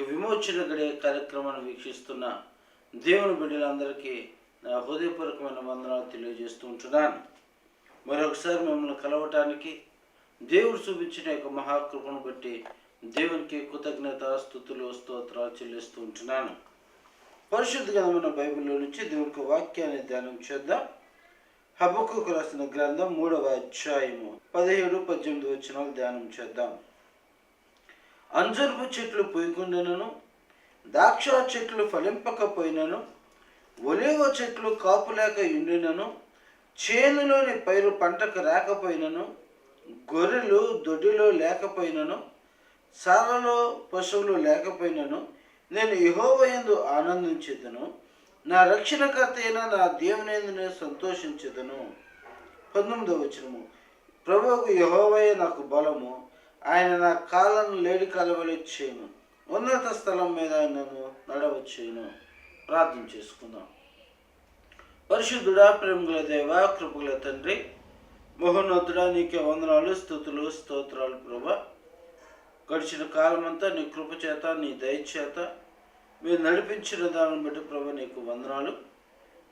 విమోచన గడియ కార్యక్రమాన్ని వీక్షిస్తున్న దేవుని బిడ్డలందరికీ నా హృదయపూర్వకమైన వందనాలు తెలియజేస్తూ ఉంటున్నాను. మరొకసారి మిమ్మల్ని కలవటానికి దేవుడు చూపించిన మహాకృపను బట్టి దేవునికి కృతజ్ఞత స్తుతులు స్తోత్రాలు చెల్లిస్తూ ఉంటున్నాను. పరిశుద్ధ గ్రంథమైన బైబిల్లో నుంచి దేవునికి వాక్యాన్ని ధ్యానం చేద్దాం. హబక్కూకు రాసిన గ్రంథం 3వ అధ్యాయము 17-18 వచనాలు ధ్యానం చేద్దాం. అంజూరపు చెట్లు పూయకుండాను, ద్రాక్ష చెట్లు ఫలింపకపోయినను, ఒలీవ చెట్లు కాపులేక ఉండినను, చేనులోని పైరు పంటకు రాకపోయినను, గొర్రెలు దొడ్డిలో లేకపోయినను, సాలలో పశువులు లేకపోయినను, నేను యెహోవా యందు ఆనందించెదను, నా రక్షణకర్త అయిన నా దేవుని యందు నేను సంతోషించెదను. 19వ వచనము, ప్రభువుకు యెహోవాయే నాకు బలము, ఆయన నా కాళ్ళను లేడి కాలవలే చేయను, ఉన్నత స్థలం మీద నన్ను నడవచ్చేయను. ప్రార్థన చేసుకుందాం. పరిశుద్ధుడా, ప్రేమగల దేవ, కృపగల తండ్రి, మహోన్నతుడా, నీకే వందనాలు, స్తుతులు స్తోత్రాలు. ప్రభా, గడిచిన కాలమంతా నీ కృప చేత, నీ దయచేత మీరు నడిపించిన దానిని బట్టి ప్రభా నీకు వందనాలు.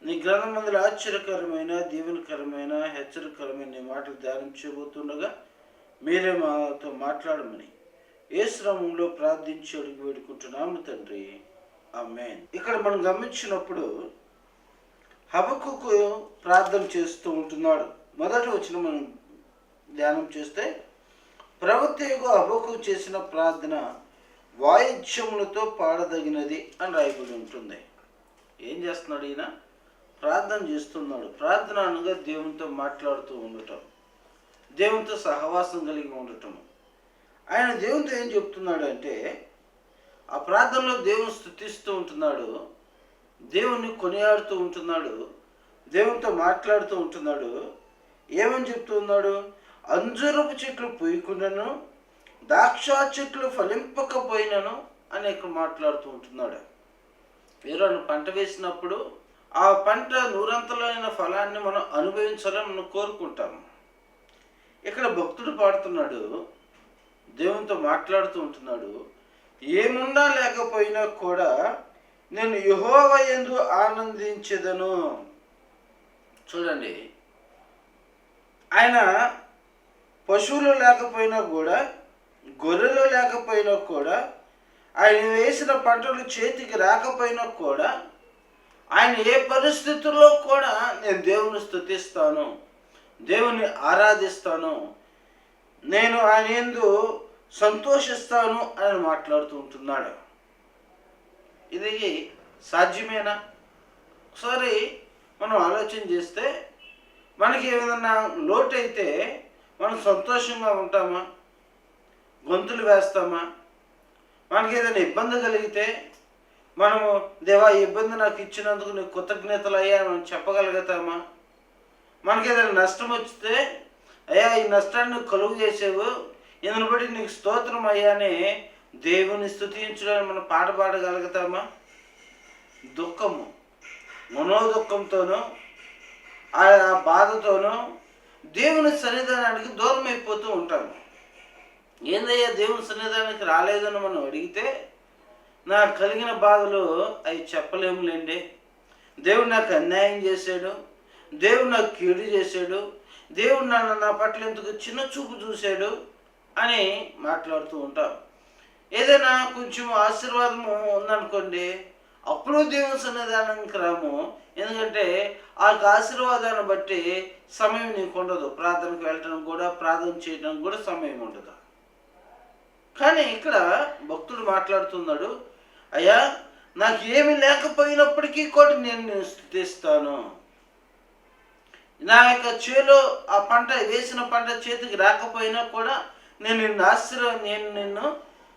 నీ గ్రంథమందులో ఆశ్చర్యకరమైన, దీవెనకరమైన, హెచ్చరికరమైన నీ మాటలు ధ్యానం చేయబోతుండగా మీరే మాతో మాట్లాడమని యేసు నామములో ప్రార్థించి అడిగి వేడుకుంటున్నాము తండ్రి, ఆమేన్. ఇక్కడ మనం గమనించినప్పుడు హబక్కూకు ప్రార్థన చేస్తూ ఉంటున్నాడు. మొదటి వచ్చిన మనం ధ్యానం చేస్తే, ప్రవక్తయగు హబక్కూకు చేసిన ప్రార్థన వాయిద్యములతో పాడదగినది అని రాయబడి ఉంటుంది. ఏం చేస్తున్నాడు ఈయన? ప్రార్థన చేస్తున్నాడు. ప్రార్థన అనగా దేవునితో మాట్లాడుతూ ఉండటం, దేవునితో సహవాసం కలిగి ఉండటం. ఆయన దేవునితో ఏం చెప్తున్నాడు అంటే, ఆ ప్రార్థనలో దేవుని స్తుతిస్తూ ఉంటున్నాడు, దేవుణ్ణి కొనియాడుతూ ఉంటున్నాడు, దేవునితో మాట్లాడుతూ ఉంటున్నాడు. ఏమని చెప్తున్నాడు? అంజూరపు చెట్లు పూయకుండాను, ద్రాక్ష చెట్లు ఫలింపకపోయినను అని ఇక్కడ మాట్లాడుతూ ఉంటున్నాడు. వేరే పంట వేసినప్పుడు ఆ పంట నూరంతలైన ఫలాన్ని మనం అనుభవించాలని మనం కోరుకుంటాము. ఇక్కడ భక్తుడు పాడుతున్నాడు, దేవునితో మాట్లాడుతూ ఉంటున్నాడు, ఏముండా లేకపోయినా కూడా నేను యెహోవా యందు ఆనందించెదను. చూడండి, ఆయన పశువులు లేకపోయినా కూడా, గొర్రెలు లేకపోయినా కూడా, ఆయన వేసిన పంటలు చేతికి రాకపోయినా కూడా, ఆయన ఏ పరిస్థితుల్లో కూడా నేను దేవుని స్తుతిస్తాను, దేవుని ఆరాధిస్తాను, నేను ఆయన యందు సంతోషిస్తాను అని మాట్లాడుతూ ఉంటున్నాడు. ఇది సాధ్యమేనా? ఒకసారి మనం ఆలోచన చేస్తే, మనకి ఏదైనా లోటు అయితే మనం సంతోషంగా ఉంటామా? గొంతులు వేస్తామా? మనకి ఏదైనా ఇబ్బంది కలిగితే మనము దేవా ఈ ఇబ్బంది నాకు ఇచ్చినందుకు నీకు కృతజ్ఞతలు అయ్యా మనం చెప్పగలుగుతామా? మనకి ఏదైనా నష్టం వచ్చితే, అయ్యా ఈ నష్టాన్ని కలుగు చేసేవు, ఇందుని బట్టి నీకు స్తోత్రం అయ్యా అని దేవుని స్తుతించడానికి మనం పాట పాడగలుగుతామా? దుఃఖము, మనోదుఃఖంతోనూ ఆ బాధతోనూ దేవుని సన్నిధానానికి దూరం అయిపోతూ ఉంటాము. ఏందయ్యా దేవుని సన్నిధానానికి రాలేదని మనం అడిగితే, నాకు కలిగిన బాధలు అవి చెప్పలేములేండి, దేవుడు నాకు అన్యాయం చేశాడు, దేవుడు నాకు కీడు చేశాడు, దేవుడు నా పట్ల ఎందుకు చిన్న చూపు చూశాడు అని మాట్లాడుతూ ఉంటాం. ఏదైనా కొంచెం ఆశీర్వాదము ఉందనుకోండి, అప్పుడు దేవుని సన్నిధానానికి రాము. ఎందుకంటే ఆ ఆశీర్వాదాన్ని బట్టి సమయం నీకు ఉండదు, ప్రార్థనకు వెళ్ళటం కూడా, ప్రార్థన చేయడానికి కూడా సమయం ఉండదు. కానీ ఇక్కడ భక్తుడు మాట్లాడుతున్నాడు, అయ్యా నాకు ఏమి లేకపోయినప్పటికీ కూడా నేను స్తుతిస్తాను. నా యొక్క చేలో ఆ పంట వేసిన పంట చేతికి రాకపోయినా కూడా నేను నిన్ను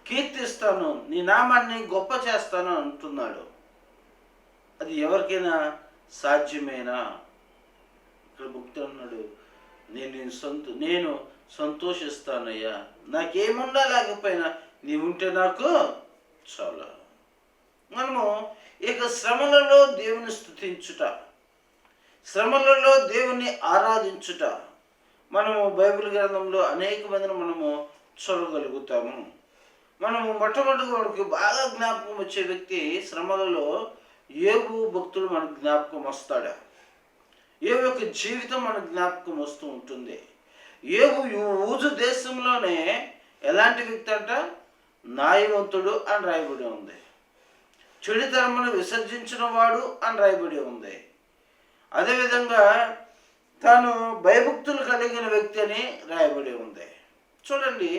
కీర్తిస్తాను, నీ నామాన్ని గొప్ప చేస్తాను అంటున్నాడు. అది ఎవరికైనా సాధ్యమేనా? ఇక్కడ భక్తుడు అన్నాడు, నేను సంతోషిస్తానయ్యా, నాకేముండా లేకపోయినా నీవుంటే నాకు చాలా. మనము ఇక శ్రమలలో దేవుని స్తుతించుట, శ్రమలలో దేవుని ఆరాధించుట మనము బైబిల్ గ్రంథంలో అనేక మందిని మనము చూడగలుగుతాము. మనం మొట్టమొదటిగా మనకి బాగా జ్ఞాపకం వచ్చే వ్యక్తి శ్రమలలో యోబు భక్తుడు మనకు జ్ఞాపకం వస్తాడు. యోబు యొక్క జీవితం మనకు జ్ఞాపకం వస్తూ ఉంటుంది. యోబు ఊజు దేశంలోనే ఎలాంటి వ్యక్తి అంట? న్యాయవంతుడు అని రాయబడి ఉంది. చెడుతరమును విసర్జించిన వాడు అని రాయబడి ఉంది. అదేవిధంగా తాను భయభక్తులు కలిగిన వ్యక్తి అని రాయబడి ఉంది. చూడండి,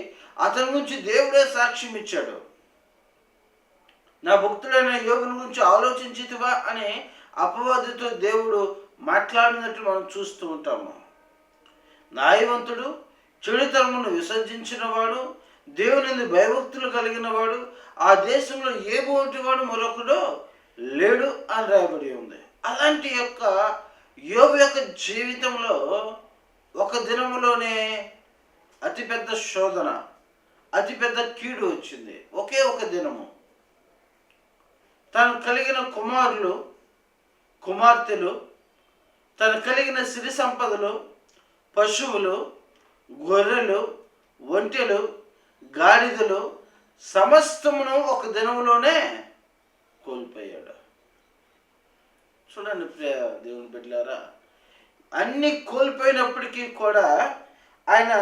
అతని గురించి దేవుడే సాక్ష్యం ఇచ్చాడు. నా భక్తుడైన యోబుని గురించి ఆలోచించితివా అని అపవాదితో దేవుడు మాట్లాడినట్లు మనం చూస్తూ ఉంటాము. న్యాయవంతుడు, చెడుతరమును విసర్జించిన వాడు, దేవుని భయభక్తులు కలిగిన వాడు, ఆ దేశంలో యోబు వంటి వాడు మరొకడు లేడు అని రాయబడి ఉంది. అలాంటి యొక్క యోబు యొక్క జీవితంలో ఒక దినములోనే అతిపెద్ద శోధన, అతిపెద్ద కీడు వచ్చింది. ఒకే ఒక దినము తను కలిగిన కుమారులు, కుమార్తెలు, తను కలిగిన సిరి సంపదలు, పశువులు, గొర్రెలు, ఒంటెలు, గాడిదలు సమస్తమును ఒక దినములోనే కోల్పోయాడు. చూడండి ప్రియ దేవుని బిడ్డలారా, అన్నీ కోల్పోయినప్పటికీ కూడా ఆయన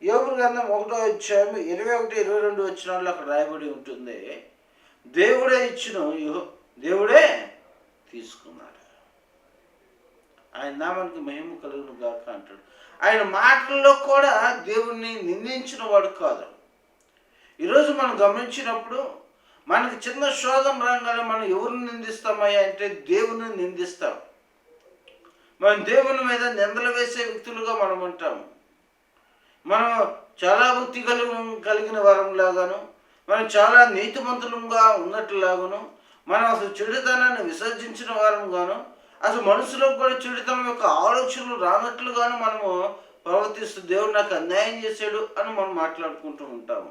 యోబు గ్రంథం 1వ అధ్యాయం 21, 22 వచనాల్లో అక్కడ రాయబడి ఉంటుంది. దేవుడే ఇచ్చిన, దేవుడే తీసుకున్నాడు. ఆయన నామానికి మహిమ కలుగును గాక అంటాడు. ఆయన మాటల్లో కూడా దేవుణ్ణి నిందించిన వాడు కాదు. ఈరోజు మనం గమనించినప్పుడు మనకి చిన్న శోధం రాగానే మనం ఎవరిని నిందిస్తామయ్యా అంటే దేవుని నిందిస్తాం. మనం దేవుని మీద నిందలు వేసే వ్యక్తులుగా మనం ఉంటాము. మనం చాలా భక్తి కలిగిన వారంలాగాను, మనం చాలా నీతిమంతులుగా ఉన్నట్లులాగాను, మనం అసలు చెడుతనాన్ని విసర్జించిన వారంగాను, అసలు మనుషులకు కూడా చెడుతనం యొక్క ఆలోచనలు రానట్లుగాను మనము ప్రవర్తిస్తూ దేవుడు నాకు అన్యాయం చేశాడు అని మనం మాట్లాడుకుంటూ ఉంటాము.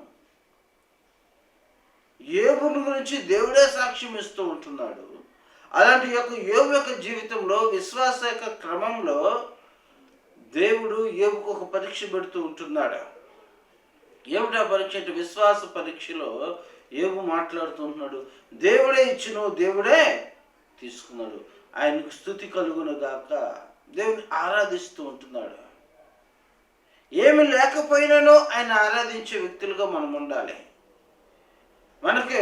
యోబుని గురించి దేవుడే సాక్ష్యం ఇస్తూ ఉంటున్నాడు. అలాంటి యొక్క యోబు యొక్క జీవితంలో విశ్వాస యొక్క క్రమంలో దేవుడు యోబుకు ఒక పరీక్ష పెడుతూ ఉంటున్నాడు. ఏమిటా పరీక్ష అంటే విశ్వాస పరీక్షలో యోబు మాట్లాడుతుంటున్నాడు. దేవుడే ఇచ్చును, దేవుడే తీసుకున్నాడు, ఆయనకు స్తుతి కలుగును గాక. దేవుని ఆరాధిస్తూ ఉంటున్నాడు. ఏమి లేకపోయినానో ఆయన ఆరాధించే వ్యక్తులుగా మనం ఉండాలి. మనకి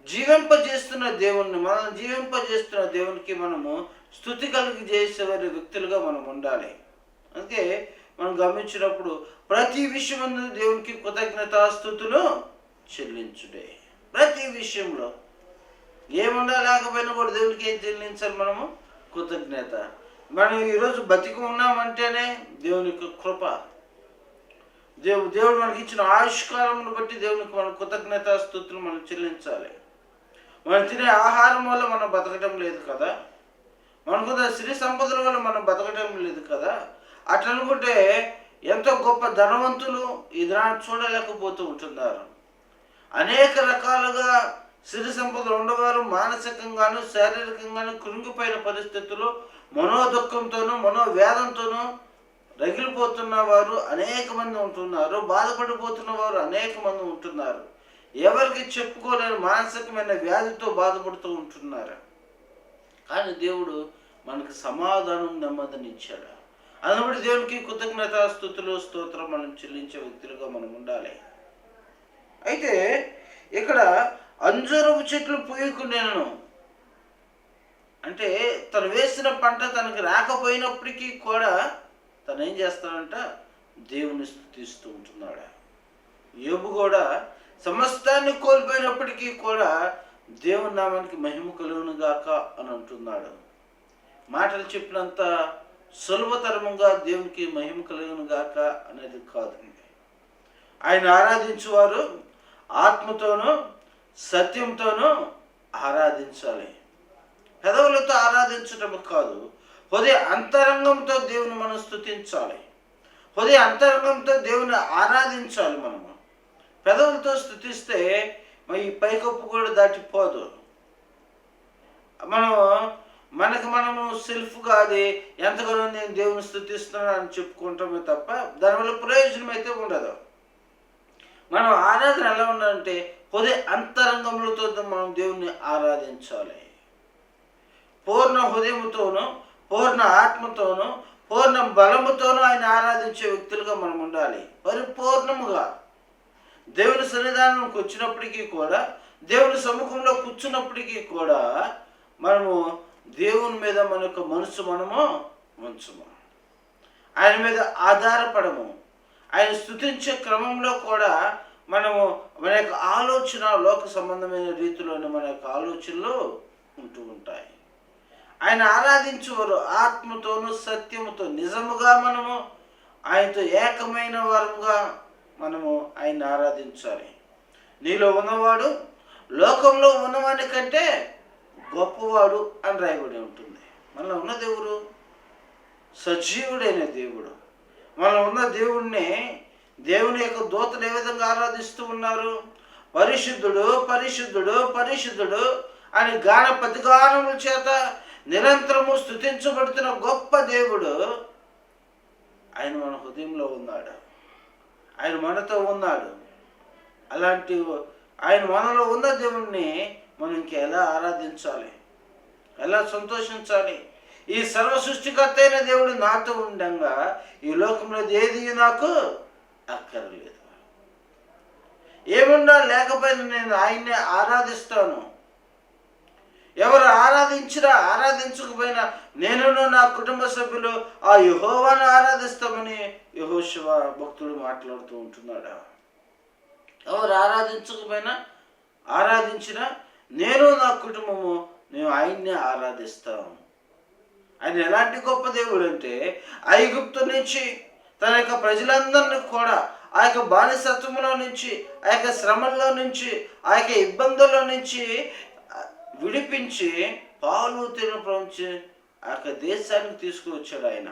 జీవింపజేస్తున్న దేవుణ్ణి, మనం జీవింపజేస్తున్న దేవునికి మనము స్తుతి కలిగి చేసే వ్యక్తులుగా మనం ఉండాలి. అందుకే మనం గమనించినప్పుడు ప్రతి విషయమందు దేవునికి కృతజ్ఞతాస్తుతులు చెల్లించుడే. ప్రతి విషయంలో ఏముండా లేకపోయినా కూడా దేవునికి ఏం చెల్లించాలి? మనము కృతజ్ఞత. మనం ఈరోజు బతికి ఉన్నామంటేనే దేవుని కృప. దేవుడు మనకి ఇచ్చిన ఆయుష్కాలమును బట్టి దేవునికి మనం కృతజ్ఞతాస్తుతులు మనం చెల్లించాలి. మనం తినే ఆహారం వల్ల మనం బతకటం లేదు కదా, మనకున్న సిరి సంపదల వల్ల మనం బతకటం లేదు కదా. అట్లా అనుకుంటే ఎంతో గొప్ప ధనవంతులు ఈ దినాన్ని చూడలేకపోతూ ఉంటున్నారు. అనేక రకాలుగా సిరి సంపదలు ఉండవారు మానసికంగాను శారీరకంగాను కృంగిపోయిన పరిస్థితుల్లో మనోదుఖంతోనూ మనోవేదంతోనూ రగిలిపోతున్న వారు అనేక మంది ఉంటున్నారు. బాధపడిపోతున్న వారు అనేక మంది ఉంటున్నారు. ఎవరికి చెప్పుకోలేని మానసికమైన వ్యాధితో బాధపడుతూ ఉంటున్నారు. కానీ దేవుడు మనకు సమాధానం నెమ్మదిని ఇచ్చాడు. అందుబట్టి దేవునికి కృతజ్ఞతాస్తుతులు స్తోత్రం మనం చెల్లించే వ్యక్తులుగా మనం ఉండాలి. అయితే ఇక్కడ అంజూరపు చెట్లు పూయకుండాను అంటే తను వేసిన పంట తనకు రాకపోయినప్పటికీ కూడా తను ఏం చేస్తాడంట? దేవుని స్తుతిస్తూ ఉంటున్నాడు. యోబు కూడా సమస్తాన్ని కోల్పోయినప్పటికీ కూడా దేవుని నామానికి మహిమ కలుగును గాక అని అంటున్నాడు. మాటలు చెప్పినంత సులభతరముగా దేవునికి మహిమ కలుగును గాక అనేది కాదు. ఆయన ఆరాధించువారు ఆత్మతోనూ సత్యంతోనూ ఆరాధించాలి. పెదవులతో ఆరాధించటం కాదు, హృదయ అంతరంగంతో దేవుని మనం స్తుతించాలి. హృదయ అంతరంగంతో దేవుని ఆరాధించాలి. మనము పెదవులతో స్తుతిస్తే ఈ పైకప్పు కూడా దాటిపోదు. మనము సెల్ఫ్గా అది ఎంతగానో నేను దేవుని స్తుతిస్తున్నాను అని చెప్పుకుంటామే తప్ప దానివల్ల ప్రయోజనం అయితే ఉండదు. మనం ఆరాధన ఎలా ఉండాలంటే హృదయ అంతరంగములతో మనం దేవుణ్ణి ఆరాధించాలి. పూర్ణ హృదయముతోనూ, పూర్ణ ఆత్మతోనూ, పూర్ణ బలముతోనూ ఆయన ఆరాధించే వ్యక్తులుగా మనం ఉండాలి. పరిపూర్ణముగా దేవుని సన్నిధానంకి వచ్చినప్పటికీ కూడా, దేవుని సముఖంలో కూర్చున్నప్పటికీ కూడా మనము దేవుని మీద మన యొక్క మనసు మనము ఉంచము, ఆయన మీద ఆధారపడము. ఆయన స్తుతించే క్రమంలో కూడా మనము మన యొక్క ఆలోచన లోక సంబంధమైన రీతిలోని మన యొక్క ఆలోచనలు ఉంటూ ఉంటాయి. ఆయన ఆరాధించేవారు ఆత్మతోనూ సత్యముతో నిజముగా మనము ఆయనతో ఏకమైన వారముగా మనము ఆయన ఆరాధించాలి. నీలో ఉన్నవాడు లోకంలో ఉన్నవాడి కంటే గొప్పవాడు అని రాయబడి ఉంటుంది. మనలో ఉన్న దేవుడు సజీవుడైన దేవుడు. మనలో ఉన్న దేవుణ్ణి, దేవుని యొక్క దూతలు ఏ విధంగా ఆరాధిస్తూ ఉన్నారు? పరిశుద్ధుడు పరిశుద్ధుడు పరిశుద్ధుడు అని గాన ప్రతిగానముల చేత నిరంతరము స్తుతించబడుతున్న గొప్ప దేవుడు ఆయన మన హృదయంలో ఉన్నాడు. ఆయన మనతో ఉన్నాడు. అలాంటి ఆయన మనలో ఉన్న దేవుణ్ణి మనం ఇంకెలా ఆరాధించాలి, ఎలా సంతోషించాలి? ఈ సర్వ సృష్టికర్త అయిన దేవుడు నాతో ఉండగా ఈ లోకంలో ఏది నాకు అక్కర్లేదు. ఏముండా లేకపోయినా నేను ఆయన్నే ఆరాధిస్తాను. ఎవరు ఆరాధించినా ఆరాధించకపోయినా నేను నా కుటుంబ సభ్యులు ఆ యెహోవాను ఆరాధిస్తామని యెహోషువ భక్తుడు మాట్లాడుతూ ఉంటున్నాడు. ఎవరు ఆరాధించకపోయినా ఆరాధించినా నేను నా కుటుంబము మేము ఆయన్నే ఆరాధిస్తాము. ఆయన ఎలాంటి గొప్ప దేవుడు అంటే ఐగుప్తు నుంచి తన యొక్క ప్రజలందరినీ కూడా ఆ యొక్క బానిసత్వంలో నుంచి, ఆ యొక్క శ్రమల్లో నుంచి, ఆ యొక్క ఇబ్బందుల్లో నుంచి విడిపించి పాలు తినప్రవించి ఆ యొక్క దేశానికి తీసుకువచ్చాడు. ఆయన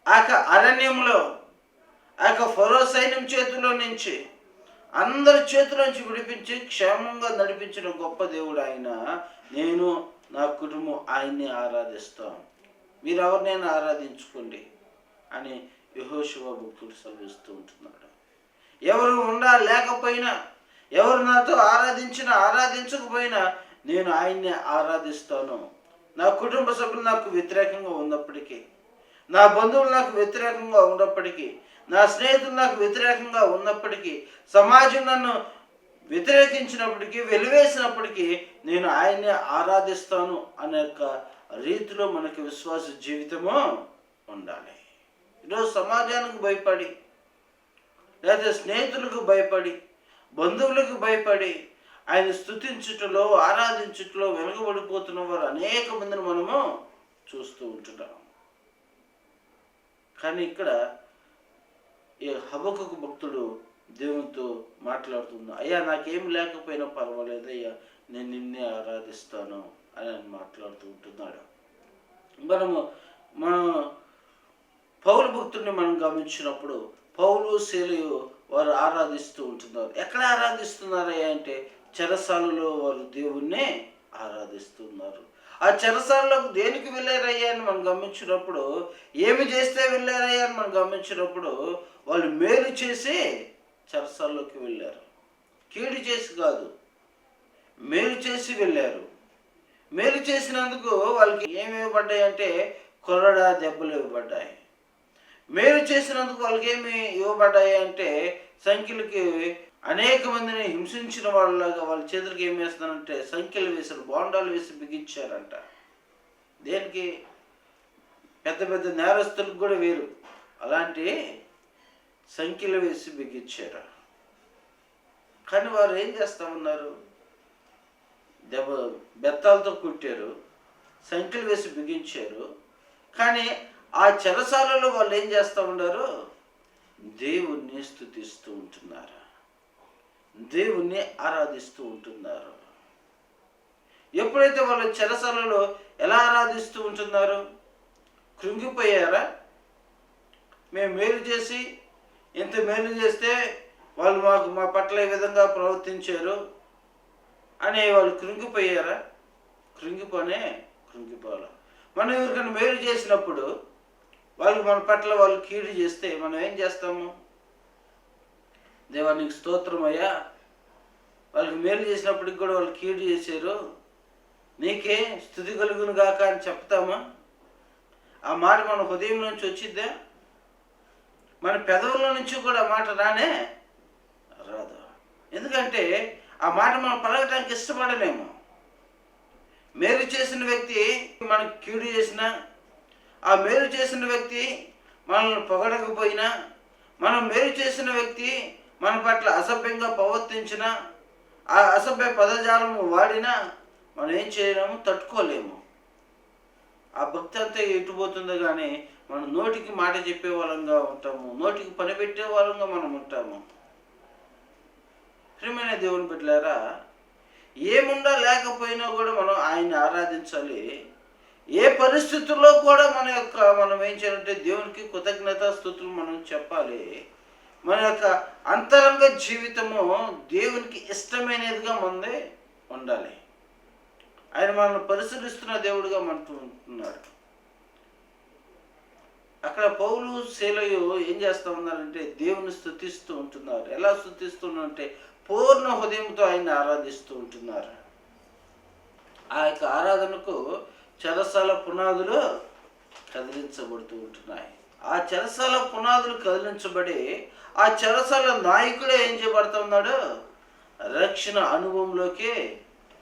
ఆ యొక్క అరణ్యంలో ఆ యొక్క ఫరో సైన్యం చేతిలో నుంచి అందరి చేతుల నుంచి విడిపించి క్షేమంగా నడిపించిన గొప్ప దేవుడు ఆయన. నేను నా కుటుంబం ఆయన్ని ఆరాధిస్తాం, మీరు ఎవరినైనా ఆరాధించుకోండి అని యెహోషువ భక్తుడు సెలవిస్తూ ఉంటున్నాడు. ఎవరు ఉండా లేకపోయినా, ఎవరు నాతో ఆరాధించినా ఆరాధించకపోయినా నేను ఆయన్ని ఆరాధిస్తాను. నా కుటుంబ సభ్యులు నాకు వ్యతిరేకంగా ఉన్నప్పటికీ, నా బంధువులు నాకు వ్యతిరేకంగా ఉన్నప్పటికీ, నా స్నేహితులు నాకు వ్యతిరేకంగా ఉన్నప్పటికీ, సమాజం నన్ను వ్యతిరేకించినప్పటికీ, వెలివేసినప్పటికీ నేను ఆయన్ని ఆరాధిస్తాను అనే యొక్క రీతిలో మనకి విశ్వాస జీవితము ఉండాలి. ఈరోజు సమాజానికి భయపడి, లేదా స్నేహితులకు భయపడి, బంధువులకు భయపడి ఆయన స్తుతించుటలో ఆరాధించుటలో వెనుకబడిపోతున్న వారు అనేక మందిని మనము చూస్తూ ఉంటున్నాం. కానీ ఇక్కడ ఈ హబక్కూకు భక్తుడు దేవునితో మాట్లాడుతున్నా, అయ్యా నాకేం లేకపోయినా పర్వాలేదు అయ్యా, నేను నిన్నే ఆరాధిస్తాను అని ఆయన మాట్లాడుతూ ఉంటున్నాడు. మన పౌలు భక్తుడిని మనం గమనించినప్పుడు పౌలు శీలయు వారు ఆరాధిస్తూ ఉంటున్నారు. ఎక్కడ ఆరాధిస్తున్నారయ్యా అంటే చెరసాలలో వారు దేవుణ్ణి ఆరాధిస్తున్నారు. ఆ చెరసాలలోకి దేనికి వెళ్ళారయ్యా అని మనం గమనించినప్పుడు, ఏమి చేస్తే వెళ్ళారయ్యా అని మనం గమనించినప్పుడు వాళ్ళు మేలు చేసి చెరసాల్లోకి వెళ్ళారు. కీడు చేసి కాదు, మేలు చేసి వెళ్ళారు. మేలు చేసినందుకు వాళ్ళకి ఏమి ఇవ్వబడ్డాయి అంటే కొరడా దెబ్బలు ఇవ్వబడ్డాయి. మేలు చేసినందుకు వాళ్ళకి ఏమి ఇవ్వబడ్డాయి అంటే సంఖ్యలకి అనేక మందిని హింసించిన వాళ్ళలాగా వాళ్ళ చేతులకి ఏం వేస్తున్నారంటే సంఖ్యలు వేసారు, బోండాలు వేసి బిగించారంట. దేనికి? పెద్ద పెద్ద నేరస్తులకు కూడా వేరు అలాంటి సంఖ్యలు వేసి బిగించారు. కానీ వారు ఏం చేస్తూ ఉన్నారు? బెత్తాలతో కుట్టారు, సంఖ్యలు వేసి బిగించారు. కానీ ఆ చెరసాలలో వాళ్ళు ఏం చేస్తూ ఉన్నారు? దేవుణ్ణి స్తుతిస్తూ ఉంటున్నారు, దేవుణ్ణి ఆరాధిస్తూ ఉంటున్నారు. ఎప్పుడైతే వాళ్ళు చెరసాలలో ఎలా ఆరాధిస్తూ ఉంటున్నారు? కృంగిపోయారా? మేము మేలు చేసి ఇంత మేలు చేస్తే వాళ్ళు మా పట్ల ఈ విధంగా ప్రవర్తించారు అని వాళ్ళు కృంగిపోయారా? కృంగిపోవాలి. మనం ఎవరికైనా మేలు చేసినప్పుడు వాళ్ళు మన పట్ల వాళ్ళు కీడు చేస్తే మనం ఏం చేస్తాము? దేవా నీకు స్తోత్రమయ్యా, వాళ్ళకి మేలు చేసినప్పటికి కూడా వాళ్ళు కీడు చేశారు, నీకే స్తుతి కలుగును గాక అని చెప్తామా? ఆ మాట మన హృదయం నుంచి వచ్చిద్దా? మన పెదవుల నుంచి కూడా ఆ మాట రానే రాదు. ఎందుకంటే ఆ మాట మనం పలకటానికి ఇష్టపడలేము. మేలు చేసిన వ్యక్తి మనకు కీడు చేసినా, ఆ మేలు చేసిన వ్యక్తి మనల్ని పొగడకపోయినా, మనం మేలు చేసిన వ్యక్తి మన పట్ల అసభ్యంగా ప్రవర్తించిన, ఆ అసభ్య పదజాలము వాడినా మనం ఏం చేయలేము, తట్టుకోలేము. ఆ భక్తి అంతా ఎటుపోతుందో కానీ మనం నోటికి మాట చెప్పే వాళ్ళంగా ఉంటాము, నోటికి పని పెట్టే వాళ్ళంగా మనం ఉంటాము. ప్రియమైన దేవుని బిడ్డలారా, ఏముండా లేకపోయినా కూడా మనం ఆయన్ని ఆరాధించాలి. ఏ పరిస్థితుల్లో కూడా మనం ఏం చేయాలంటే దేవునికి కృతజ్ఞతాస్తుతులు మనం చెప్పాలి. మన యొక్క అంతరంగ జీవితము దేవునికి ఇష్టమైనదిగా మనది ఉండాలి. ఆయన మనల్ని పరిశీలిస్తున్న దేవుడిగా మనతో ఉంటున్నాడు. అక్కడ పౌలు శీలయు ఏం చేస్తూ ఉన్నారంటే దేవుని స్తుతిస్తూ ఉంటున్నారు. ఎలా స్తుతిస్తున్నారంటే పూర్ణ హృదయంతో ఆయన్ని ఆరాధిస్తూ ఉంటున్నారు. ఆ యొక్క ఆరాధనకు చెరసాల పునాదులు కదిలించబడుతూ ఉంటున్నాయి. ఆ చెరసాల పునాదులు కదిలించబడి ఆ చెరసాల నాయకుడే ఏం చేయబడుతున్నాడు, రక్షణ అనుభవంలోకి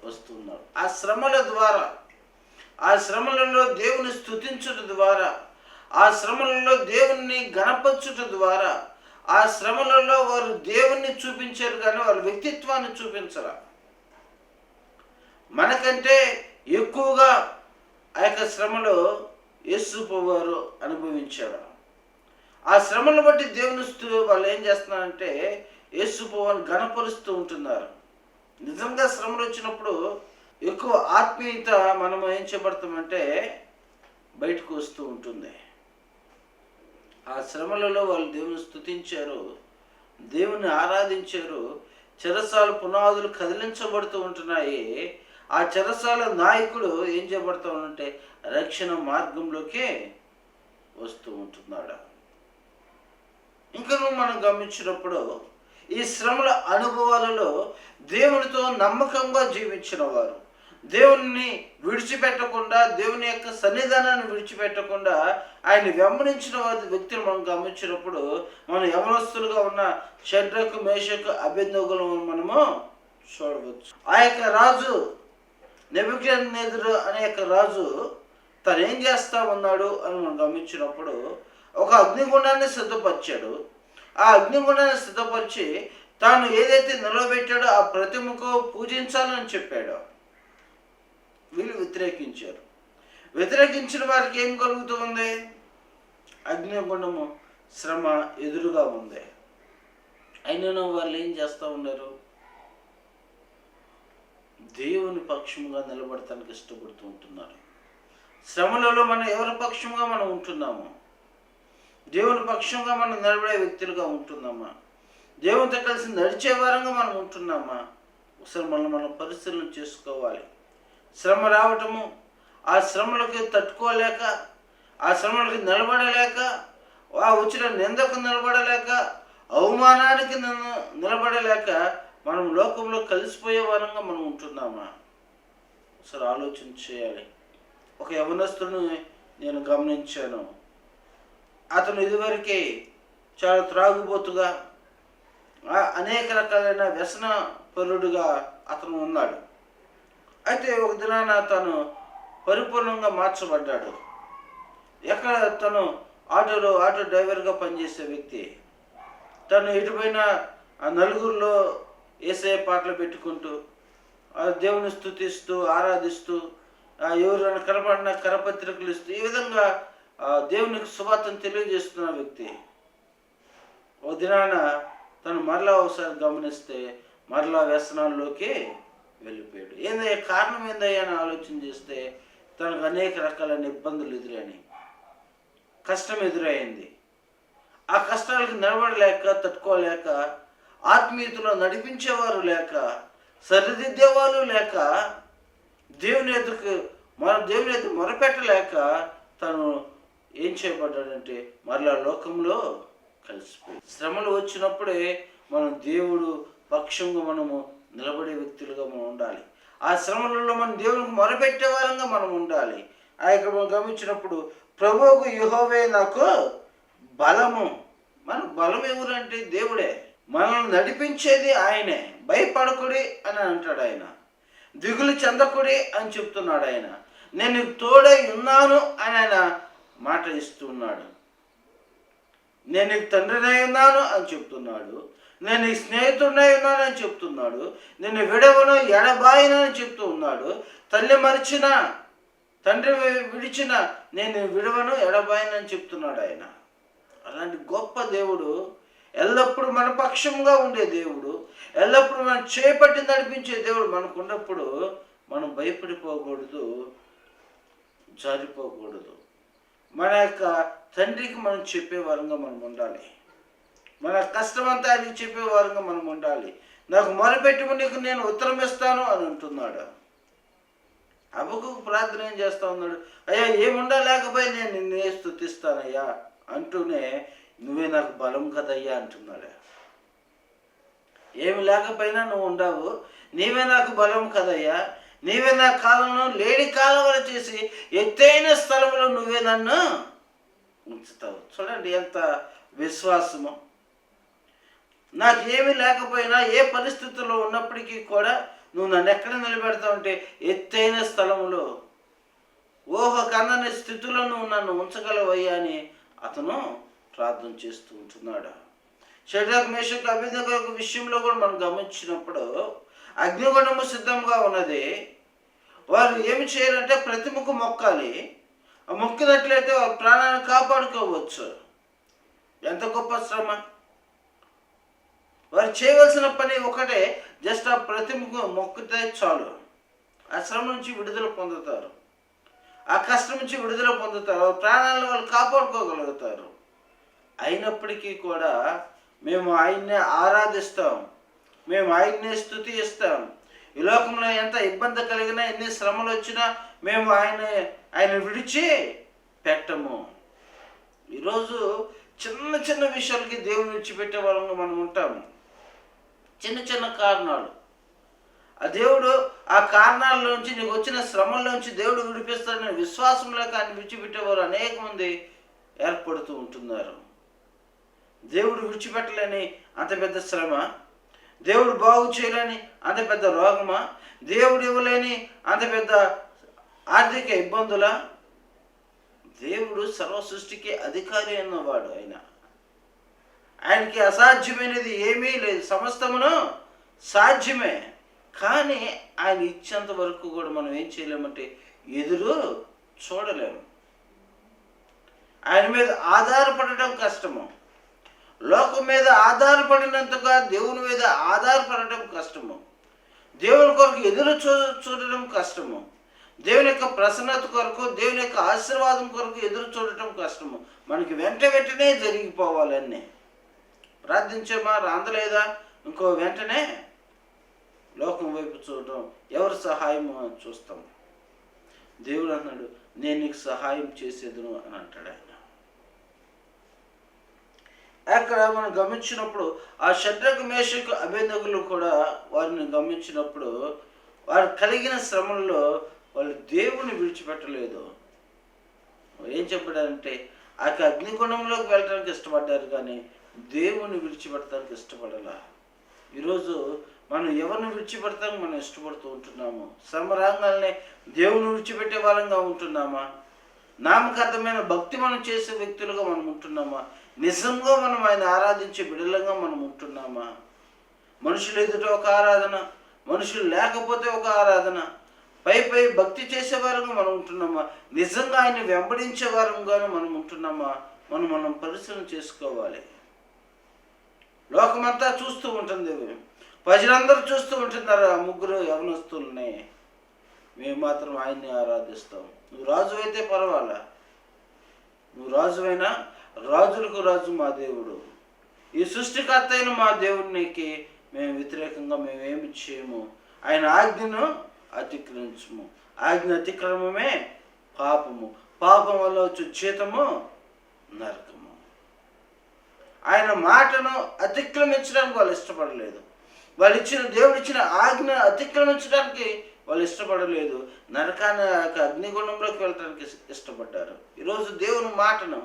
వస్తున్నాడు. ఆ శ్రమల ద్వారా, ఆ శ్రమలలో దేవుని స్తుతించుట ద్వారా, ఆ శ్రమలలో దేవుణ్ణి గణపరచుట ద్వారా, ఆ శ్రమలలో వారు దేవుణ్ణి చూపించారు కానీ వారి వ్యక్తిత్వాన్ని చూపించరా. మనకంటే ఎక్కువగా ఆ యొక్క శ్రమలో యేసు వారు అనుభవించారు. ఆ శ్రమను బట్టి దేవుని వాళ్ళు ఏం చేస్తున్నారంటే యేసు ప్రభువుని గణపరుస్తూ ఉంటున్నారు. నిజంగా శ్రమలు వచ్చినప్పుడు ఎక్కువ ఆత్మీయత మనం ఏం చేయబడతామంటే బయటకు వస్తూ ఉంటుంది. ఆ శ్రమలలో వాళ్ళు దేవుని స్తుతించారు, దేవుని ఆరాధించారు. చెరసాల పునాదులు కదిలించబడుతూ ఉంటున్నాయి. ఆ చెరసాల నాయకుడు ఏం చేయబడతా ఉంటే రక్షణ మార్గంలోకి వస్తూ ఉంటున్నాడు. ఇంకా మనం గమనించినప్పుడు ఈ శ్రమల అనుభవాలలో దేవునితో నమ్మకంగా జీవించిన వారు, దేవుణ్ణి విడిచిపెట్టకుండా, దేవుని యొక్క సన్నిధానాన్ని విడిచిపెట్టకుండా ఆయన వెంబడించిన వారి వ్యక్తులు మనం గమనించినప్పుడు మనం యవనస్తులుగా ఉన్న షడ్రకు, మేషకు, అబేద్నెగోలను మనము చూడవచ్చు. ఆ యొక్క రాజు నెబుకద్నెజరు అనే యొక్క రాజు తను ఏం చేస్తా ఉన్నాడు అని మనం గమనించినప్పుడు ఒక అగ్నిగుండాన్ని సిద్ధపరిచాడు. ఆ అగ్నిగుండాన్ని సిద్ధపరిచి తాను ఏదైతే నిలబెట్టాడో ఆ ప్రతిమకు పూజించాలని చెప్పాడు. వీళ్ళు వ్యతిరేకించారు. వ్యతిరేకించిన వారికి ఏం కలుగుతూ ఉంది? అగ్నిగుండము శ్రమ ఎదురుగా ఉంది. అయినా వాళ్ళు ఏం చేస్తూ ఉన్నారు? దేవుని పక్షముగా నిలబడటానికి ఇష్టపడుతూ ఉంటున్నారు. శ్రమలలో మనం ఎవరి పక్షంగా మనం ఉంటున్నాము? దేవుని పక్షంగా మనం నిలబడే వ్యక్తులుగా ఉంటున్నామా? దేవునితో కలిసి నడిచే వారంగా మనం ఉంటున్నామా? ఒకసారి మనం పరిశీలన చేసుకోవాలి. శ్రమ రావటము, ఆ శ్రమలకి తట్టుకోలేక, ఆ శ్రమలకి నిలబడలేక, ఆ వచ్చిన నిందకు నిలబడలేక, అవమానానికి నిలబడలేక మనం లోకంలో కలిసిపోయే వారంగా మనం ఉంటున్నామా? ఒకసారి ఆలోచన చేయాలి. ఒక యవనస్తుడిని నేను గమనించాను. అతను ఇదివరకే చాలా త్రాగుబోతుగా, అనేక రకాలైన వ్యసన పరుడుగా అతను ఉన్నాడు. అయితే ఒక దినాన తను పరిపూర్ణంగా మార్చబడ్డాడు. ఎక్కడ తను ఆటో డ్రైవర్గా పనిచేసే వ్యక్తి. తను ఎటుపోయిన ఆ నలుగురిలో యేసయ్య పాటలు పెట్టుకుంటూ, దేవుని స్తుతిస్తూ, ఆరాధిస్తూ, ఎవరైనా కనపడిన కరపత్రికలు ఇస్తూ, ఈ విధంగా దేవునికి సువార్తను తెలియజేస్తున్న వ్యక్తి. ఓ దినాన తను మరలా ఒకసారి గమనిస్తే మరలా వ్యసనాల్లోకి వెళ్ళిపోయాడు. ఏందయ్యా కారణం ఏందయ్యా అని ఆలోచన చేస్తే తనకు అనేక రకాలైన ఇబ్బందులు ఎదురైనాయి, కష్టం ఎదురైంది. ఆ కష్టాలకు నిలబడలేక, తట్టుకోలేక, ఆత్మీయతలో నడిపించేవారు లేక, సరిదిద్దేవాళ్ళు లేక, దేవుని ఎదురు మొరపెట్టలేక తను ఏం చేయబడ్డాడంటే మరలా లోకంలో కలిసిపోయి. శ్రమలు వచ్చినప్పుడే మనం దేవుడు పక్షంగా మనము నిలబడే వ్యక్తులుగా మనం ఉండాలి. ఆ శ్రమలలో మనం దేవునికి మొరపెట్టే వారంగా మనం ఉండాలి. ఆ యొక్క మనం గమనించినప్పుడు ప్రభువుకు యెహోవే నాకు బలము. మన బలం ఎవరంటే దేవుడే. మనల్ని నడిపించేది ఆయనే. భయపడకుడి అని అంటాడు ఆయన. దిగులు చెందకుడి అని చెప్తున్నాడు ఆయన. నేను నీకు తోడై ఉన్నాను అని ఆయన మాట ఇస్తున్నాడు. నేను నీకు తండ్రినై ఉన్నాను అని చెప్తున్నాడు. నేను నీ స్నేహితుడినై ఉన్నాను అని చెప్తున్నాడు. నిన్ను విడవను ఎడబాయను అని చెప్తూ ఉన్నాడు. తల్లి మరిచిన, తండ్రి విడిచిన నేను విడవను ఎడబాయను అని చెప్తున్నాడు ఆయన. అలాంటి గొప్ప దేవుడు, ఎల్లప్పుడూ మన పక్షంగా ఉండే దేవుడు, ఎల్లప్పుడూ మనం చేపట్టి నడిపించే దేవుడు మనకు ఉన్నప్పుడు మనం భయపడిపోకూడదు, జారిపోకూడదు. మన యొక్క తండ్రికి మనం చెప్పే వారంగా మనం ఉండాలి. మన కష్టమంతా ఆయనకి చెప్పే వారంగా మనం ఉండాలి. నాకు మొరపెట్టుకుని నీకు నేను ఉత్తరం ఇస్తాను అని అంటున్నాడు. హబక్కూకు ప్రార్థన ఏం చేస్తా ఉన్నాడు? అయ్యా ఏముండా లేకపోయి నేను నిన్నే స్తుతిస్తానయ్యా అంటూనే నువ్వే నాకు బలం కదయ్యా అంటున్నాడు. ఏమి లేకపోయినా నువ్వు ఉండవు, నీవే నాకు బలం కదయ్యా, నీవే నా కాలంలో లేడి కాలవలు చేసి ఎత్తైన స్థలంలో నువ్వే నన్ను ఉంచుతావు. చూడండి ఎంత విశ్వాసము. నాకేమీ లేకపోయినా ఏ పరిస్థితుల్లో ఉన్నప్పటికీ కూడా నువ్వు నన్ను ఎక్కడ నిలబెడతావు అంటే ఎత్తైన స్థలంలో, ఊహ కన్నని స్థితిలో నువ్వు నన్ను ఉంచగలవయ్యా అని అతను ప్రార్థన చేస్తూ ఉంటున్నాడు. షడ్రక్ మేషక్ అబేద్నెగో విషయంలో కూడా మనం గమనించినప్పుడు అగ్నిగుండము సిద్ధంగా ఉన్నది. వారు ఏమి చేయాలంటే ప్రతిమకు మొక్కాలి. ఆ మొక్కినట్లయితే వారి ప్రాణాన్ని కాపాడుకోవచ్చు. ఎంత గొప్ప శ్రమ! వారు చేయవలసిన పని ఒకటే, జస్ట్ ఆ ప్రతిమకు మొక్కితే చాలు. ఆ శ్రమ నుంచి విడుదల పొందుతారు, ఆ కష్టం నుంచి విడుదల పొందుతారు, ప్రాణాలను వాళ్ళు కాపాడుకోగలుగుతారు. అయినప్పటికీ కూడా మేము ఆయన్నే ఆరాధిస్తాం, మేము ఆయన్నే స్తుతిస్తాం. ఈ లోకంలో ఎంత ఇబ్బంది కలిగినా, ఎన్ని శ్రమలు వచ్చినా మేము ఆయన విడిచి పెట్టము. ఈరోజు చిన్న చిన్న విషయాలకి దేవుని విడిచిపెట్టే వాళ్ళంగా మనం ఉంటాము. చిన్న చిన్న కారణాలు, ఆ దేవుడు ఆ కారణాలలోంచి, నీకు వచ్చిన శ్రమల్లోంచి దేవుడు విడిపిస్తాడనే విశ్వాసం లేక ఆయన విడిచిపెట్టేవారు అనేక మంది ఏర్పడుతూ ఉంటున్నారు. దేవుడు విడిచిపెట్టలేని అంత పెద్ద శ్రమ, దేవుడు బాగు చేయలేని అంత పెద్ద రోగమా, దేవుడు ఇవ్వలేని అంత పెద్ద ఆర్థిక ఇబ్బందుల? దేవుడు సర్వ సృష్టికి అధికారి అన్నవాడు. ఆయనకి అసాధ్యమైనది ఏమీ లేదు, సమస్తమును సాధ్యమే. కానీ ఆయన ఇచ్చేంత వరకు కూడా మనం ఏం చేయలేమంటే ఎదురు చూడలేము. ఆయన మీద ఆధారపడటం కష్టము. లోకం మీద ఆధారపడినంతగా దేవుని మీద ఆధారపడటం కష్టము. దేవుని కొరకు ఎదురు చూడటం కష్టము. దేవుని యొక్క ప్రసన్నత కొరకు, దేవుని యొక్క ఆశీర్వాదం కొరకు ఎదురు చూడటం కష్టము. మనకి వెంటనే జరిగిపోవాలన్నీ. ప్రార్థించేమా, రాందలేదా, ఇంకో వెంటనే లోకం వైపు చూడటం, ఎవరి సహాయము అని చూస్తాం. దేవుడు అన్నాడు, నేను నీకు సహాయం చేసేదును అని అంటాడు ఆయన. అక్కడ మనం గమనించినప్పుడు ఆ షడ్రక్ మేషక్ అబేద్నెగోలు కూడా వారిని గమనించినప్పుడు వారు కలిగిన శ్రమల్లో వాళ్ళు దేవుని విడిచిపెట్టలేదు. ఏం చెప్పాడంటే ఆ అగ్నిగుండంలోకి వెళ్ళడానికి ఇష్టపడ్డారు, కానీ దేవుని విడిచిపెడతానికి ఇష్టపడాల. ఈరోజు మనం ఎవరిని విడిచిపెడతానికి మనం ఇష్టపడుతూ ఉంటున్నాము? శ్రమరాంగాల్ని దేవుని విడిచిపెట్టే వాళ్ళంగా ఉంటున్నామా? నామకార్థమైన భక్తి మనం చేసే వ్యక్తులుగా మనం ఉంటున్నామా? నిజంగా మనం ఆయన ఆరాధించే బిడ్డలుగా మనం ఉంటున్నామా? మనుషులు ఎదుట ఒక ఆరాధన, మనుషులు లేకపోతే ఒక ఆరాధన, పై భక్తి చేసేవారంగా మనం ఉంటున్నామా? నిజంగా ఆయన వెంబడించే వారంగానే మనం ఉంటున్నామా? మనం పరిశీలన చేసుకోవాలి. లోకమంతా చూస్తూ ఉంటుంది, ప్రజలందరూ చూస్తూ ఉంటున్నారు ఆ ముగ్గురు యవనస్తుల్ని. మేము మాత్రం ఆయన్ని ఆరాధిస్తాం. నువ్వు రాజు అయితే పర్వాలా, నువ్వు రాజువైనా రాజులకు రాజు మా దేవుడు, ఈ సృష్టికర్త అయిన మా దేవునికి మేము వ్యతిరేకంగా మేమేమి చేయము. ఆయన ఆజ్ఞను అతిక్రమించము. ఆజ్ఞ అతిక్రమమే పాపము, పాపం వల్ల వచ్చే జీతము నరకము. ఆయన మాటను అతిక్రమించడానికి వాళ్ళు ఇష్టపడలేదు. దేవుడు ఇచ్చిన ఆజ్ఞను అతిక్రమించడానికి వాళ్ళు ఇష్టపడలేదు. నరకాన్ని అగ్నిగుండంలోకి వెళ్ళడానికి ఇష్టపడ్డారు. ఈరోజు దేవుని మాటను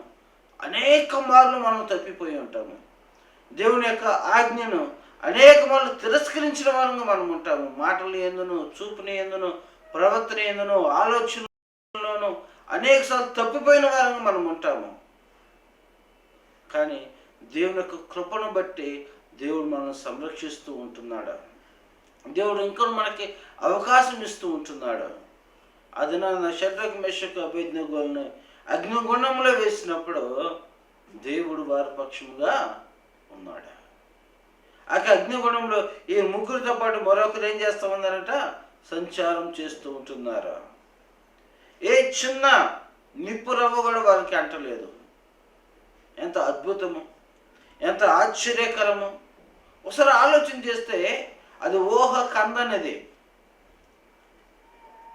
అనేక మార్లు మనం తప్పిపోయి ఉంటాము. దేవుని యొక్క ఆజ్ఞను అనేక మార్లు తిరస్కరించిన వారంగా మనం ఉంటాము. మాటలు ఎందును, చూపుని ఎందును, ప్రవర్తన ఎందును, ఆలోచనలోను అనేకసార్లు తప్పిపోయిన వారంగా మనం ఉంటాము. కానీ దేవుని యొక్క కృపను బట్టి దేవుడు మనల్ని సంరక్షిస్తూ ఉంటున్నాడు. దేవుడు ఇంకా మనకి అవకాశం ఇస్తూ ఉంటున్నాడు. అది నా షడ్రక్ మెషక్ అబేద్నెగోలను అగ్నిగుండంలో వేసినప్పుడు దేవుడు వారి పక్షముగా ఉన్నాడు. ఆ అగ్నిగుండంలో ఈ ముగ్గురితో పాటు మరొకరు ఏం చేస్తూ ఉన్నారంట? సంచారం చేస్తూ ఉంటున్నారు. ఏ చిన్న నిప్పు రవ్వ కూడా వారికి అంటలేదు. ఎంత అద్భుతము, ఎంత ఆశ్చర్యకరము. ఒకసారి ఆలోచన చేస్తే అది ఊహ కందనిది.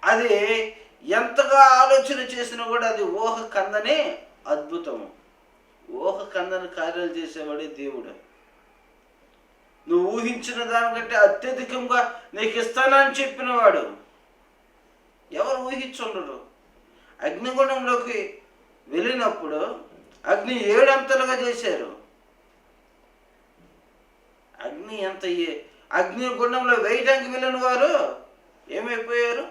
అది ఎంతగా ఆలోచన చేసినా కూడా అది ఊహ కందని అద్భుతము. ఊహ కందని కార్యాలు చేసేవాడే దేవుడు. నువ్వు ఊహించిన దానికంటే అత్యధికంగా నీకు ఇస్తానని చెప్పినవాడు. ఎవరు ఊహించుండరు. అగ్నిగుండంలోకి వెళ్ళినప్పుడు అగ్ని 7 అంతలుగా చేశారు. అగ్నిగుండంలో వేయడానికి వెళ్ళిన వారు ఏమైపోయారు?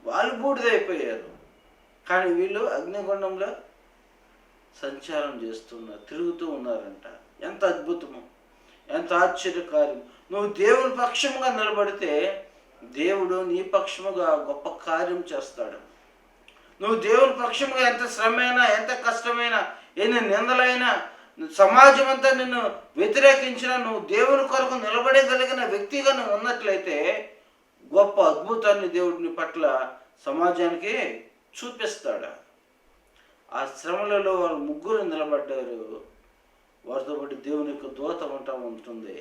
వాళ్ళు బూడిదైపోయారు. కానీ వీళ్ళు అగ్నిగుండంలో సంచారం చేస్తున్నారు, తిరుగుతూ ఉన్నారంట. ఎంత అద్భుతము, ఎంత ఆశ్చర్యకార్యం. నువ్వు దేవుని పక్షముగా నిలబడితే దేవుడు నీ పక్షముగా గొప్ప కార్యం చేస్తాడు. నువ్వు దేవుని పక్షముగా ఎంత శ్రమైనా, ఎంత కష్టమైనా, ఎన్ని నిందలైనా, సమాజం అంతా నిన్ను వ్యతిరేకించినా నువ్వు దేవుని కొరకు నిలబడగలిగిన వ్యక్తిగా నువ్వు ఉన్నట్లయితే గొప్ప అద్భుతాన్ని దేవుడిని పట్ల సమాజానికి చూపిస్తాడు. ఆ శ్రమలలో వారు ముగ్గురు నిలబడ్డారు. వారితో పాటు దేవుని యొక్క దూత ఉంటుంది.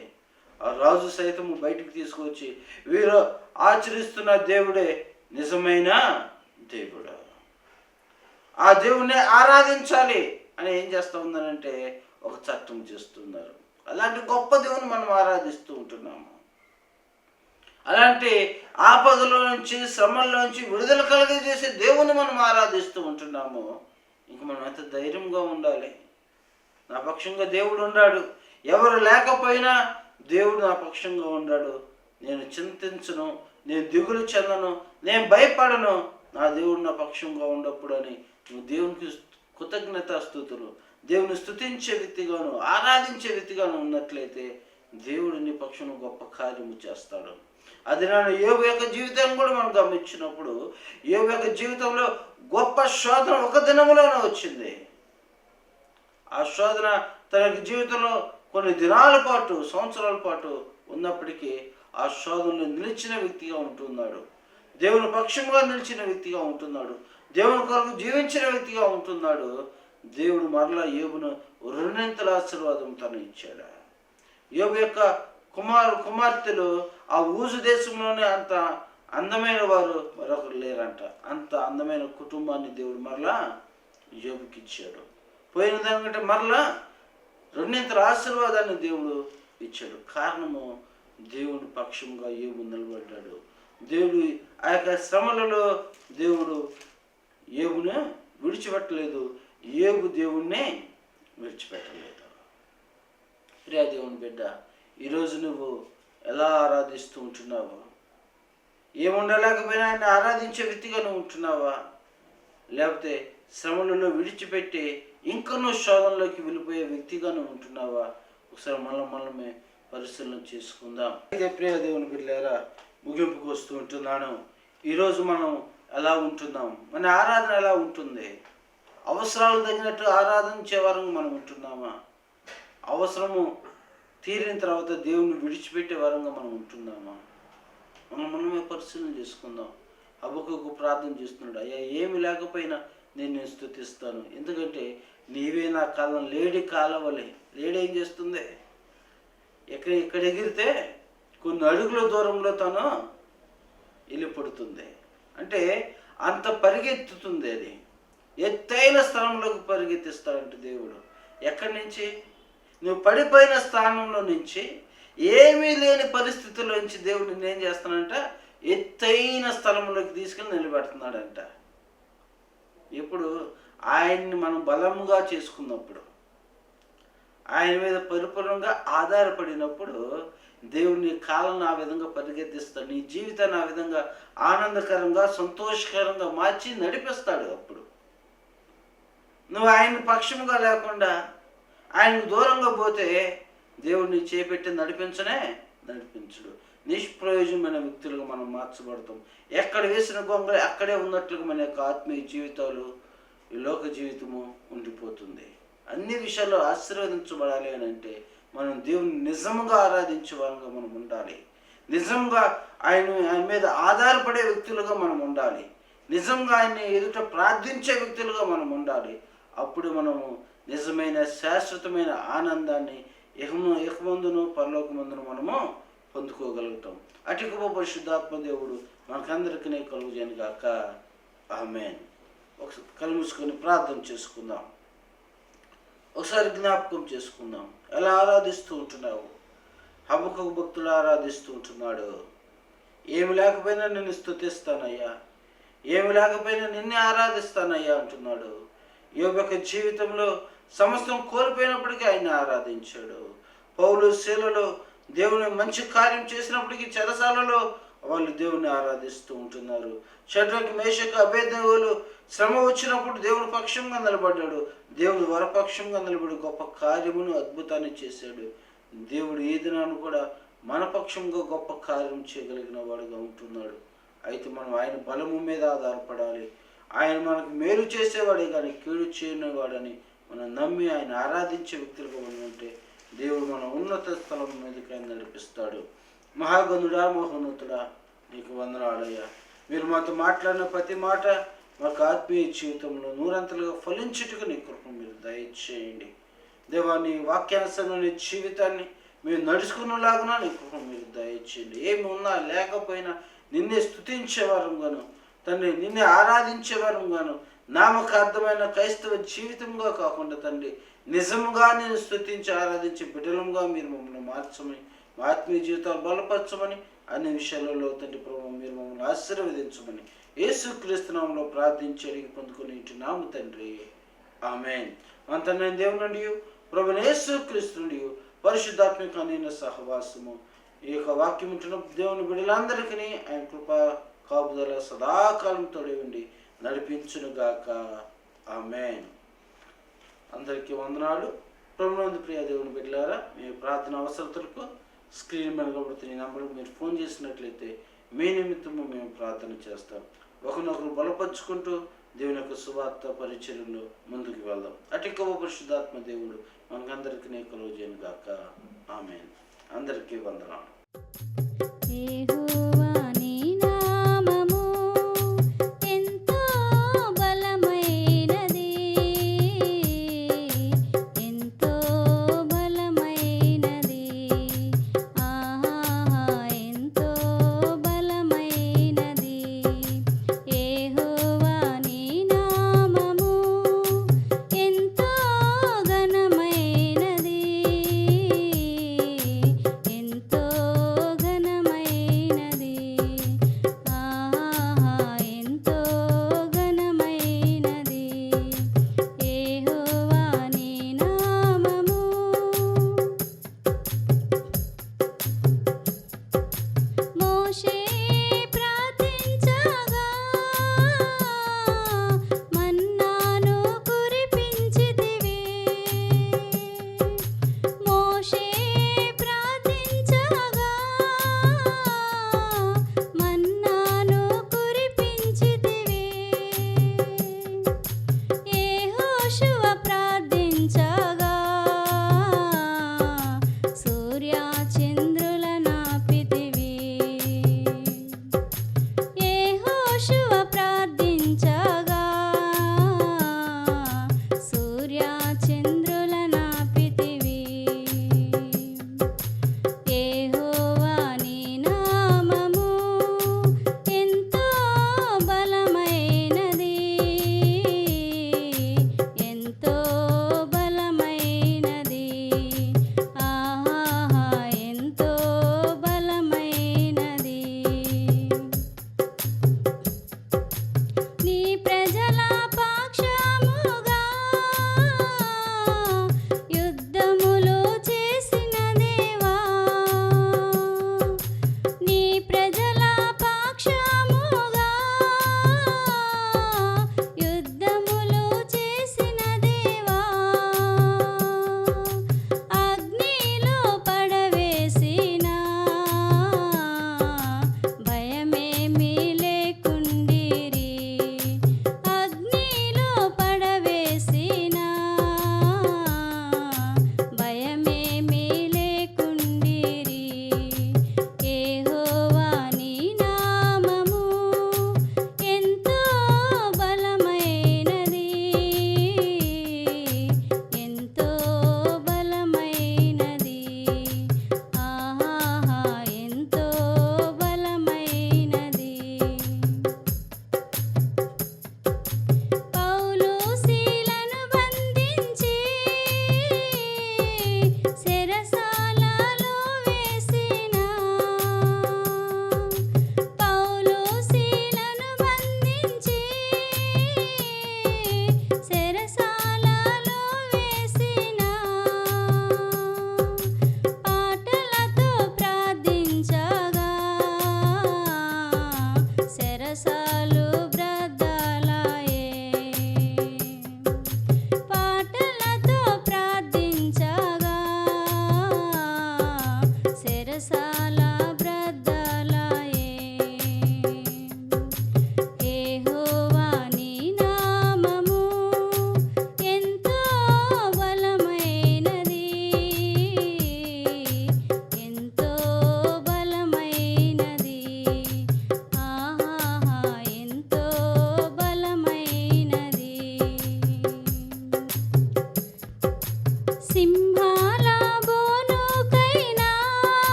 ఆ రాజు సైతము బయటికి తీసుకొచ్చి వీరు ఆచరిస్తున్న దేవుడే నిజమైన దేవుడు, ఆ దేవుణ్ణి ఆరాధించాలి అని ఏం చేస్తూ ఉందనంటే ఒక చట్టం చేస్తున్నారు. అలాంటి గొప్ప దేవుని మనం ఆరాధిస్తూ ఉంటున్నాము. అలాంటి ఆపదలో నుంచి, శ్రమల్లో నుంచి విడుదల కలిగజేసే దేవుని మనం ఆరాధిస్తూ ఉంటున్నాము. ఇంక మనం ఎంత ధైర్యంగా ఉండాలి. నా పక్షంగా దేవుడు ఉన్నాడు. ఎవరు లేకపోయినా దేవుడు నా పక్షంగా ఉన్నాడు. నేను చింతించను, నేను దిగులు చెందను, నేను భయపడను. నా దేవుడు నా పక్షంగా ఉన్నప్పుడు అని నువ్వు దేవునికి కృతజ్ఞతాస్తుతులు, దేవుని స్తుతించే వ్యక్తిగాను, ఆరాధించే వ్యక్తిగాను ఉన్నట్లయితే దేవుడు నీ పక్షం గొప్ప కార్యము చేస్తాడు. అది నేను యోబు యొక్క జీవితం కూడా మనం గమనించినప్పుడు యోబు యొక్క జీవితంలో గొప్ప శోధన ఒక దినములోనే వచ్చింది. ఆ శోధన తన జీవితంలో కొన్ని దినాల పాటు, సంవత్సరాల పాటు ఉన్నప్పటికీ ఆ శోధనలో నిలిచిన వ్యక్తిగా ఉంటున్నాడు. దేవుని పక్షంగా నిలిచిన వ్యక్తిగా ఉంటున్నాడు. దేవుని కొరకు జీవించిన వ్యక్తిగా ఉంటున్నాడు. దేవుడు మరలా యోబును 2 ఆశీర్వాదం తను ఇచ్చాడు. యోబు యొక్క కుమార్తెలు ఆ ఊజు దేశంలోనే అంత అందమైన వారు మరొకరు లేరంట. అంత అందమైన కుటుంబాన్ని దేవుడు మరలా యోబుకి ఇచ్చాడు. పోయిన దానికంటే మరలా 2 ఆశీర్వాదాన్ని దేవుడు ఇచ్చాడు. కారణము దేవుని పక్షంగా యోబు నిలబడ్డాడు. దేవుడు ఆ యొక్క శ్రమలలో దేవుడు యోబును విడిచిపెట్టలేదు. యోబు దేవుణ్ణి విడిచిపెట్టలేదు. ప్రియా దేవుని బిడ్డ, ఈరోజు నువ్వు ఎలా ఆరాధిస్తూ ఉంటున్నావు? ఏముండలేకపోయినా ఆయన ఆరాధించే వ్యక్తిగా నువ్వు ఉంటున్నావా? లేకపోతే శ్రమలలో విడిచిపెట్టి ఇంకా నువ్వు శోధనలోకి వెళ్ళిపోయే వ్యక్తిగా నువ్వు ఉంటున్నావా? ఒకసారి మనమే పరిశీలన చేసుకుందాం. అయితే ప్రియ దేవుని బిడ్డలారా, ముగింపుకు వస్తూ ఉంటున్నాను. ఈరోజు మనం ఎలా ఉంటున్నాం? మన ఆరాధన ఎలా ఉంటుంది? అవసరాలు తగినట్టు ఆరాధించే వారంగా మనం ఉంటున్నామా? అవసరము తీరిన తర్వాత దేవుని విడిచిపెట్టే వారంగా మనం ఉంటున్నామా? మనమే పరిశీలన చేసుకుందాం. హబక్కూకు ప్రార్థన చేస్తున్నాడు, అయ్యా ఏమి లేకపోయినా నేను స్తుతిస్తాను, ఎందుకంటే నీవే నా కాలం. లేడి కాలవలే. లేడి ఏం చేస్తుంది? ఇక్కడ ఎగిరితే కొన్ని అడుగుల దూరంలో తను వెళ్ళిపడుతుంది. అంటే అంత పరిగెత్తుతుంది. అది ఎత్తైన స్థలంలోకి పరిగెత్తిస్తాడంటే దేవుడు. ఎక్కడి నుంచి? నువ్వు పడిపోయిన స్థానంలో నుంచి, ఏమీ లేని పరిస్థితుల్లో నుంచి దేవుడు నిన్నేం చేస్తానంట, ఎత్తైన స్థలంలోకి తీసుకెళ్ళి నిలబెడుతున్నాడంట. ఇప్పుడు ఆయన్ని మనం బలముగా చేసుకున్నప్పుడు, ఆయన మీద పరిపూర్ణంగా ఆధారపడినప్పుడు, దేవుడు నీ కాలం ఆ విధంగా పరిగెత్తిస్తాడు. నీ జీవితాన్ని ఆ విధంగా ఆనందకరంగా సంతోషకరంగా మార్చి నడిపిస్తాడు. అప్పుడు నువ్వు ఆయన పక్షముగా లేకుండా ఆయనకు దూరంగా పోతే దేవుడిని చేపెట్టి నడిపించడు. నిష్ప్రయోజనమైన వ్యక్తులుగా మనం మార్చబడతాం. ఎక్కడ వేసిన గొంగళి అక్కడే ఉన్నట్లుగా మన యొక్క ఆత్మీయ జీవితాలు, ఈ లోక జీవితము ఉండిపోతుంది. అన్ని విషయాల్లో ఆశీర్వదించబడాలి అని అంటే మనం దేవుని నిజంగా ఆరాధించే వారంగా మనం ఉండాలి. నిజంగా ఆయన మీద ఆధారపడే వ్యక్తులుగా మనం ఉండాలి. నిజంగా ఆయన్ని ఎదుట ప్రార్థించే వ్యక్తులుగా మనం ఉండాలి. అప్పుడు మనము నిజమైన శాశ్వతమైన ఆనందాన్ని ఇహమందును పరలోకమందును మనము పొందుకోగలుగుతాం. అటు కృప పరిశుద్ధాత్మ దేవుడు మనకందరికీ కలుగుజేయను గాక. ఆమేన్. ఒకసారి కళ్ళు మూసుకొని ప్రార్థన చేసుకుందాం. ఒకసారి జ్ఞాపకం చేసుకుందాం. ఎలా ఆరాధిస్తూ ఉంటున్నావు? హబక్కూకు భక్తుడు ఆరాధిస్తూ ఉంటున్నాడు. ఏమి లేకపోయినా నిన్ను స్తుతిస్తానయ్యా, ఏమి లేకపోయినా నిన్నే ఆరాధిస్తానయ్యా అంటున్నాడు. యోబు యొక్క జీవితంలో సమస్తం కోల్పోయినప్పటికీ ఆయన ఆరాధించాడు. పౌలు శీలలో దేవుని మంచి కార్యం చేసినప్పటికీ చెరసాలలో వాళ్ళు దేవుని ఆరాధిస్తూ ఉంటున్నారు. షడ్రకు మేషకు అబేద్నెగోలు శ్రమ వచ్చినప్పుడు దేవుని పక్షంగా నిలబడ్డాడు. దేవుడు వరపక్షంగా నిలబడి గొప్ప కార్యమును అద్భుతాన్ని చేశాడు. దేవుడు ఈ దినాన్ని కూడా మన పక్షంగా గొప్ప కార్యం చేయగలిగిన వాడుగా ఉంటున్నాడు. అయితే మనం ఆయన బలము మీద ఆధారపడాలి. ఆయన మనకు మేలు చేసేవాడే కానీ కీడు చేయనివాడని మనం నమ్మి ఆయన ఆరాధించే వ్యక్తులుగా మనం ఉంటే దేవుడు మన ఉన్నత స్థలం మీదకి ఆయన నడిపిస్తాడు. మహాగణుడా, మహోన్నతుడా, నీకు వందనాలయ్యా. మీరు మాతో మాట్లాడిన ప్రతి మాట మాకు ఆత్మీయ జీవితంలో నూరంతలుగా ఫలించుటకు నీ కృప మీరు దయచేయండి. దేవా, నీ వాక్యానుసరమైన జీవితాన్ని మేము నడుచుకునేలాగున నీ కృప మీరు దయచేయండి. ఏమి ఉన్నా లేకపోయినా నిన్నే స్తుతించేవారంగాను తండ్రి, నిన్నే ఆరాధించేవారంగాను, నామకార్థమైన క్రైస్తవ జీవితంగా కాకుండా తండ్రి నిజముగా నేను స్తుతించి ఆరాధించే బిడ్డలంగా మీరు మమ్మల్ని మార్చమని, మా ఆత్మీయ జీవితాలు బలపరచమని, అన్ని విషయాలలో తండ్రి ప్రభు మీరు మమ్మల్ని ఆశీర్వదించమని యేసుక్రీస్తు నామములో ప్రార్థించి అడిగి పొందుకొని ఉంటున్నాము తండ్రి. ఆమేన్. అంత నేను దేవుని నుండి ప్రభువైన యేసుక్రీస్తు నుండి పరిశుద్ధాత్మిక నేను సహవాసము ఈ యొక్క వాక్యం ఉంటున్న దేవుని బిడ్డలందరికీ ఆయన కృప కాపుదల సదాకాలం తోడే ఉండి నడిపించునుగాక. ఆమేన్. అందరికీ వందనాలు. ప్రభునందు ప్రియ దేవుని బిడ్డలారా, మీ ప్రార్థన అవసరతలకు స్క్రీన్ మీద కనబడుతున్న ఈ నంబర్కు మీరు ఫోన్ చేసినట్లయితే మీ నిమిత్తము మేము ప్రార్థన చేస్తాం. ఒకరినొకరు బలపరుచుకుంటూ దేవుని యొక్క సువార్త పరిచర్యలో ముందుకు వెళ్దాం. అటు పరిశుద్ధాత్మ దేవుడు మనకందరికీ కలుగజేయును గాక. ఆమేన్. అందరికీ వందనాలు.